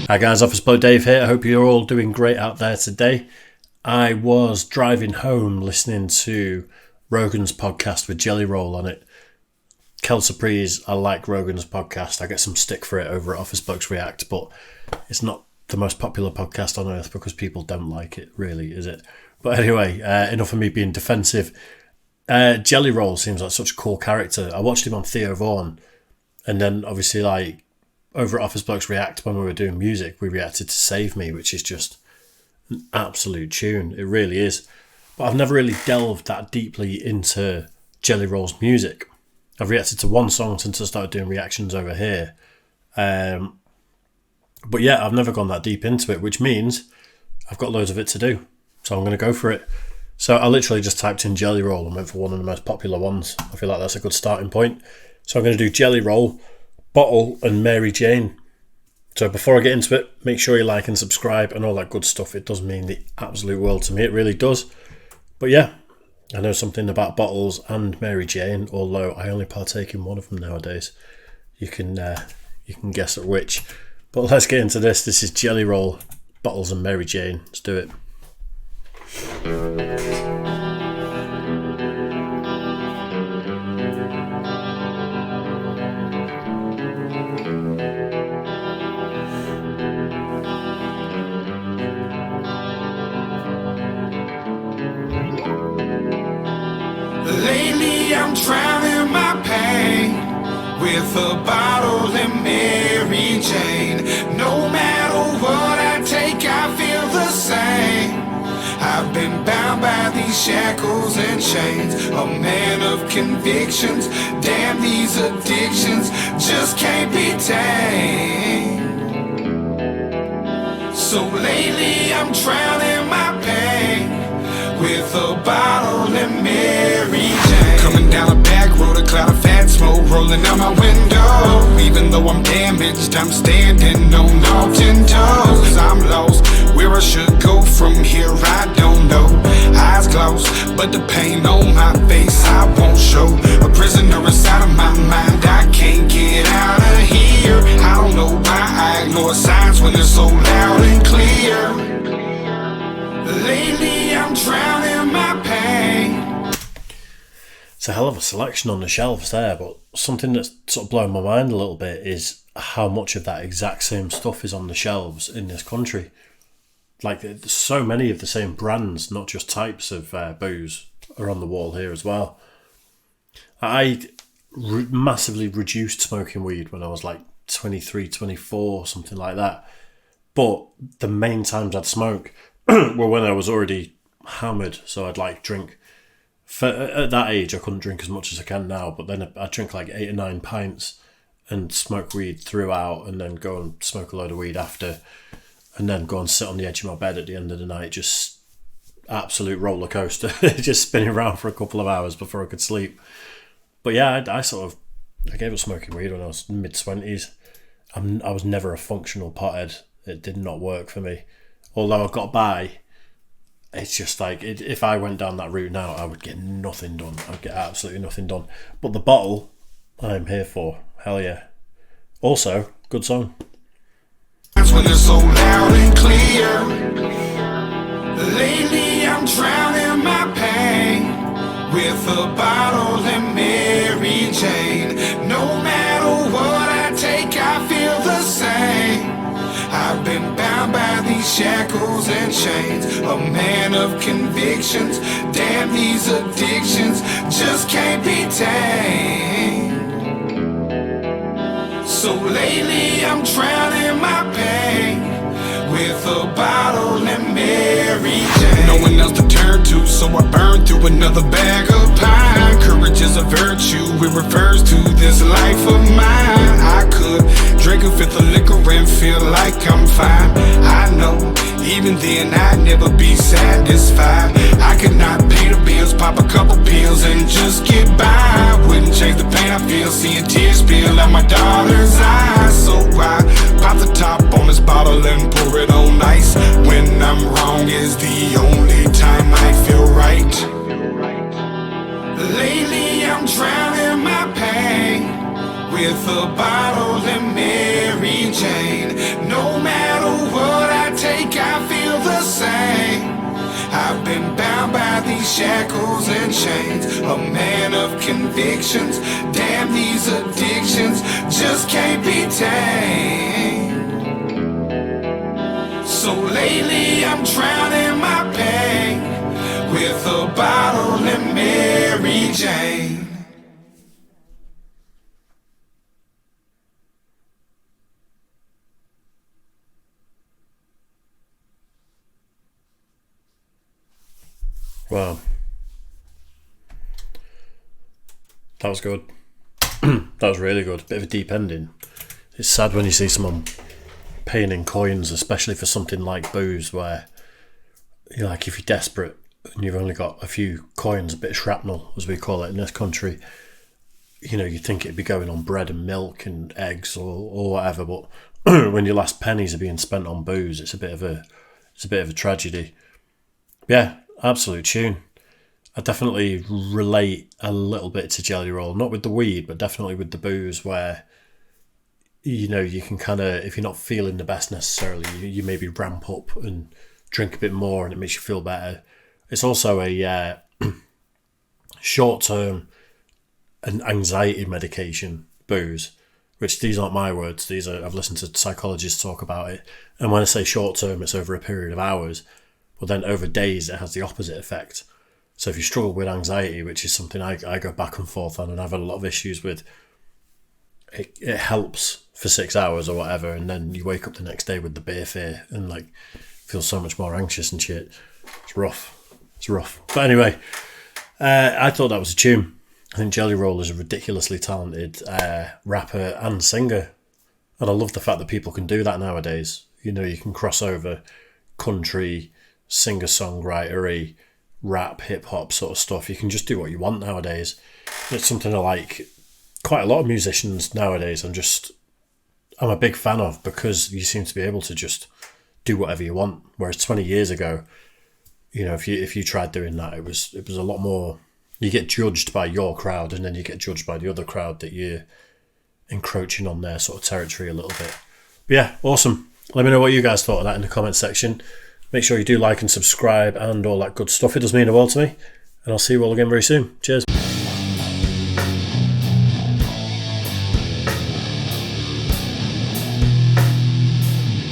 Hi guys, Office Bloke Dave here. I hope you're all doing great out there today. I was driving home listening to Rogan's podcast with Jelly Roll on it. Kel Surprise, I like Rogan's podcast. I get some stick for it over at Office Blokes React, but it's not the most popular podcast on earth because people don't like it, really, is it? But anyway, enough of me being defensive. Jelly Roll seems like such a cool character. I watched him on Theo Vaughn, and then obviously like over at Office Blokes React, when we were doing music, we reacted to Save Me, which is just an absolute tune. It really is. But I've never really delved that deeply into Jelly Roll's music. I've reacted to one song since I started doing reactions over here. But yeah, I've never gone that deep into it, which means I've got loads of it to do. So I'm going to go for it. So I literally just typed in Jelly Roll and went for one of the most popular ones. I feel like that's a good starting point. So I'm going to do Jelly Roll, Bottle and Mary Jane. So before I get into it, make sure you like and subscribe and all that good stuff. It does mean the absolute world to me. It really does. But yeah, I know something about Bottles and Mary Jane, although I only partake in one of them nowadays. You can guess at which. But let's get into this. This is Jelly Roll, Bottles and Mary Jane. Let's do it. Lately I'm drowning my pain with a bottle and Mary Jane. No matter what I take, I feel the same. I've been bound by these shackles and chains, a man of convictions. Damn, these addictions just can't be tamed. So lately I'm drowning my pain with a bottle and Mary Jane. Coming down a back road, a cloud of fat smoke rolling out my window. Even though I'm damaged, I'm standing on all 10 toes. I'm lost, where I should go from here, I don't know. Eyes closed, but the pain on my face I won't show. A prisoner inside of my mind, I can't get out of here. I don't know why I ignore signs when they're so loud and clear. Lately I'm drowning my pain. It's a hell of a selection on the shelves there, but something that's sort of blown my mind a little bit is how much of that exact same stuff is on the shelves in this country. Like, there's so many of the same brands, not just types of booze, are on the wall here as well. I massively reduced smoking weed when I was like 23, 24, something like that. But the main times I'd smoke were when I was already hammered, so I'd like drink. At that age, I couldn't drink as much as I can now, but then I'd drink like 8 or 9 pints and smoke weed throughout, and then go and smoke a load of weed after, and then go and sit on the edge of my bed at the end of the night, just absolute roller coaster, just spinning around for a couple of hours before I could sleep. But yeah, I gave up smoking weed when I was mid-20s. I was never a functional pothead. It did not work for me. Although I got by, it's just like, if I went down that route now, I would get nothing done. I'd get absolutely nothing done. But the bottle, I'm here for. Hell yeah. Also, good song. When they're so loud and clear. Lately I'm drowning my pain with a bottle and Mary Jane. No matter what I take, I feel the same. I've been bound by these shackles and chains, a man of convictions. Damn, these addictions just can't be tamed. So lately I'm drowning my pain with a bottle and Mary Jane. No one else to turn to, so I burn through another bag of pine. Courage is a virtue, it refers to this life of mine. I could drink a fifth of liquor and feel like I'm fine. I know, even then I'd never be satisfied. I could not pay the bills, pop a couple pills and just get by. Wouldn't change the pain I feel, seeing tears spill out my daughter's eyes. So I pop the top on this bottle and pour it on ice. When I'm wrong is the only time I feel right. Lately I'm drowning my pain with a bottle and Mary Jane. No matter I've been bound by these shackles and chains, a man of convictions. Damn, these addictions just can't be tamed. So lately I'm drowning my pain with a bottle and Mary Jane. Wow. That was good. That was really good. Bit of a deep ending. It's sad when you see someone paying in coins, especially for something like booze, where, you know, like if you're desperate and you've only got a few coins, a bit of shrapnel, as we call it in this country, you know, you'd think it'd be going on bread and milk and eggs or whatever, but when your last pennies are being spent on booze, it's a bit of a tragedy. Yeah, absolute tune. I definitely relate a little bit to Jelly Roll, not with the weed, but definitely with the booze, where, you know, you can kind of, if you're not feeling the best necessarily, you maybe ramp up and drink a bit more and it makes you feel better. It's also a short-term and anxiety medication, booze, which these aren't my words. I've listened to psychologists talk about it. And when I say short-term, it's over a period of hours. But then over days, it has the opposite effect. So if you struggle with anxiety, which is something I go back and forth on and I've had a lot of issues with, it helps for 6 hours or whatever, and then you wake up the next day with the beer fear and like feel so much more anxious and shit. It's rough. But anyway, I thought that was a tune. I think Jelly Roll is a ridiculously talented rapper and singer. And I love the fact that people can do that nowadays. You know, you can cross over country, singer-songwritery, rap, hip-hop sort of stuff. You can just do what you want nowadays. It's something I like quite a lot of musicians nowadays. I'm a big fan of, because you seem to be able to just do whatever you want. Whereas 20 years ago, you know, if you tried doing that, it was a lot more. You get judged by your crowd, and then you get judged by the other crowd that you're encroaching on their sort of territory a little bit. But yeah, awesome. Let me know what you guys thought of that in the comment section. Make sure you do like and subscribe and all that good stuff. It does mean the world to me. And I'll see you all again very soon. Cheers.